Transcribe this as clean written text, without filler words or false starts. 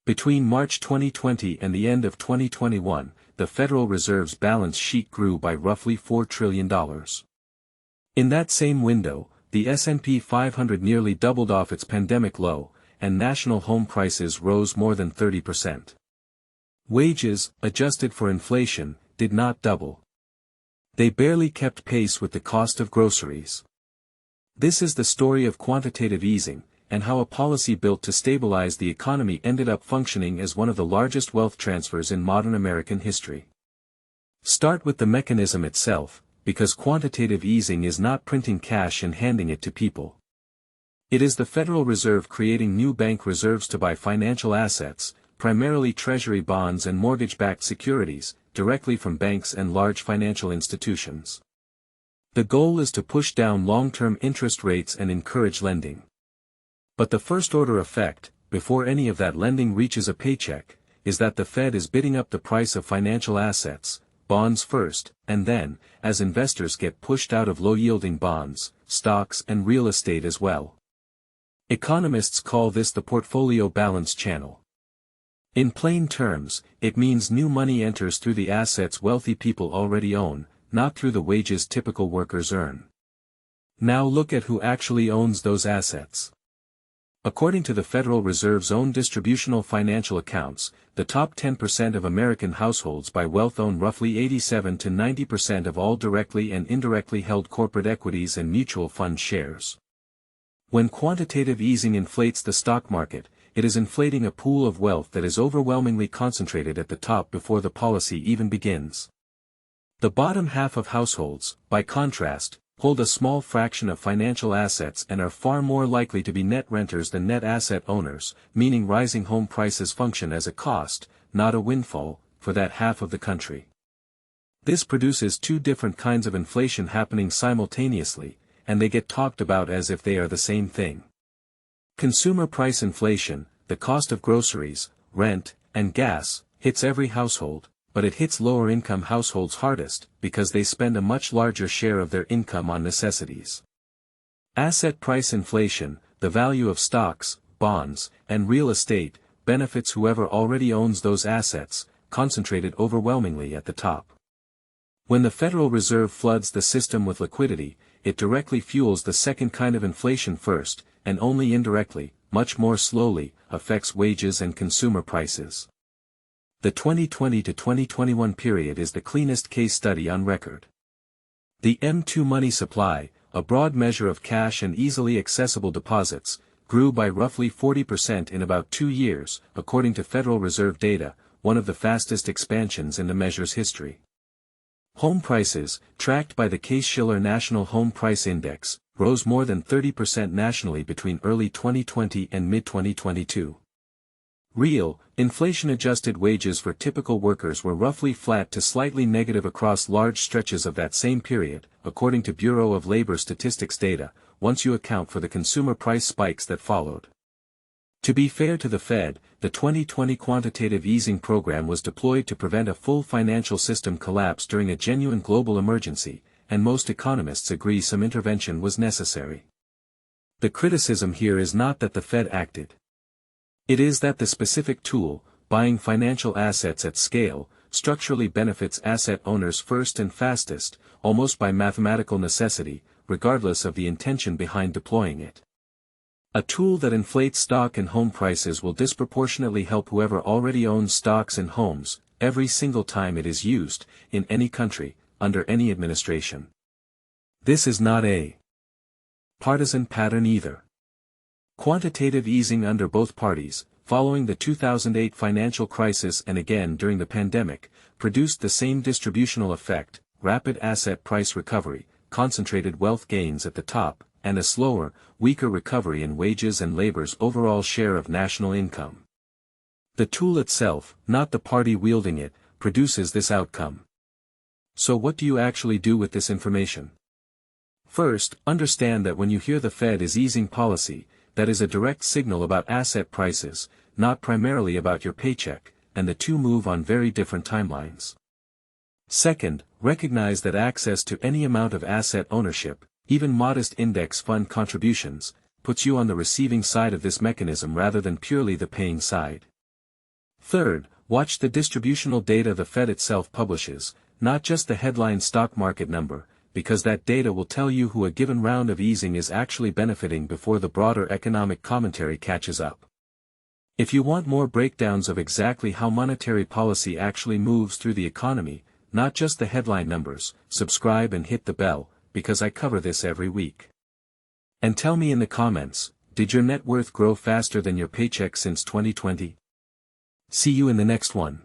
Between March 2020 and the end of 2021, the Federal Reserve's balance sheet grew by roughly $4 trillion. In that same window, the S&P 500 nearly doubled off its pandemic low, and national home prices rose more than 30%. Wages, adjusted for inflation, did not double. They barely kept pace with the cost of groceries. This is the story of quantitative easing, and how a policy built to stabilize the economy ended up functioning as one of the largest wealth transfers in modern American history. Start with the mechanism itself, because quantitative easing is not printing cash and handing it to people. It is the Federal Reserve creating new bank reserves to buy financial assets, primarily treasury bonds and mortgage-backed securities, directly from banks and large financial institutions. The goal is to push down long-term interest rates and encourage lending. But the first-order effect, before any of that lending reaches a paycheck, is that the Fed is bidding up the price of financial assets, bonds first, and then, as investors get pushed out of low-yielding bonds, stocks and real estate as well. Economists call this the portfolio balance channel. In plain terms, it means new money enters through the assets wealthy people already own, not through the wages typical workers earn. Now look at who actually owns those assets. According to the Federal Reserve's own distributional financial accounts, the top 10% of American households by wealth own roughly 87 to 90% of all directly and indirectly held corporate equities and mutual fund shares. When quantitative easing inflates the stock market, it is inflating a pool of wealth that is overwhelmingly concentrated at the top before the policy even begins. The bottom half of households, by contrast, hold a small fraction of financial assets and are far more likely to be net renters than net asset owners, meaning rising home prices function as a cost, not a windfall, for that half of the country. This produces two different kinds of inflation happening simultaneously, and they get talked about as if they are the same thing. Consumer price inflation, the cost of groceries, rent, and gas, hits every household, but it hits lower-income households hardest, because they spend a much larger share of their income on necessities. Asset price inflation, the value of stocks, bonds, and real estate, benefits whoever already owns those assets, concentrated overwhelmingly at the top. When the Federal Reserve floods the system with liquidity, it directly fuels the second kind of inflation first, and only indirectly, much more slowly, affects wages and consumer prices. The 2020 to 2021 period is the cleanest case study on record. The M2 money supply, a broad measure of cash and easily accessible deposits, grew by roughly 40% in about 2 years, according to Federal Reserve data, one of the fastest expansions in the measure's history. Home prices, tracked by the Case-Shiller National Home Price Index, rose more than 30% nationally between early 2020 and mid-2022. Real, inflation-adjusted wages for typical workers were roughly flat to slightly negative across large stretches of that same period, according to Bureau of Labor Statistics data, once you account for the consumer price spikes that followed. To be fair to the Fed, the 2020 quantitative easing program was deployed to prevent a full financial system collapse during a genuine global emergency, and most economists agree some intervention was necessary. The criticism here is not that the Fed acted. It is that the specific tool, buying financial assets at scale, structurally benefits asset owners first and fastest, almost by mathematical necessity, regardless of the intention behind deploying it. A tool that inflates stock and home prices will disproportionately help whoever already owns stocks and homes, every single time it is used, in any country, under any administration. This is not a partisan pattern either. Quantitative easing under both parties, following the 2008 financial crisis and again during the pandemic, produced the same distributional effect, rapid asset price recovery, concentrated wealth gains at the top, and a slower, weaker recovery in wages and labor's overall share of national income. The tool itself, not the party wielding it, produces this outcome. So what do you actually do with this information? First, understand that when you hear the Fed is easing policy, that is a direct signal about asset prices, not primarily about your paycheck, and the two move on very different timelines. Second, recognize that access to any amount of asset ownership, even modest index fund contributions, puts you on the receiving side of this mechanism rather than purely the paying side. Third, watch the distributional data the Fed itself publishes, not just the headline stock market number, because that data will tell you who a given round of easing is actually benefiting before the broader economic commentary catches up. If you want more breakdowns of exactly how monetary policy actually moves through the economy, not just the headline numbers, subscribe and hit the bell, because I cover this every week. And tell me in the comments, did your net worth grow faster than your paycheck since 2020? See you in the next one.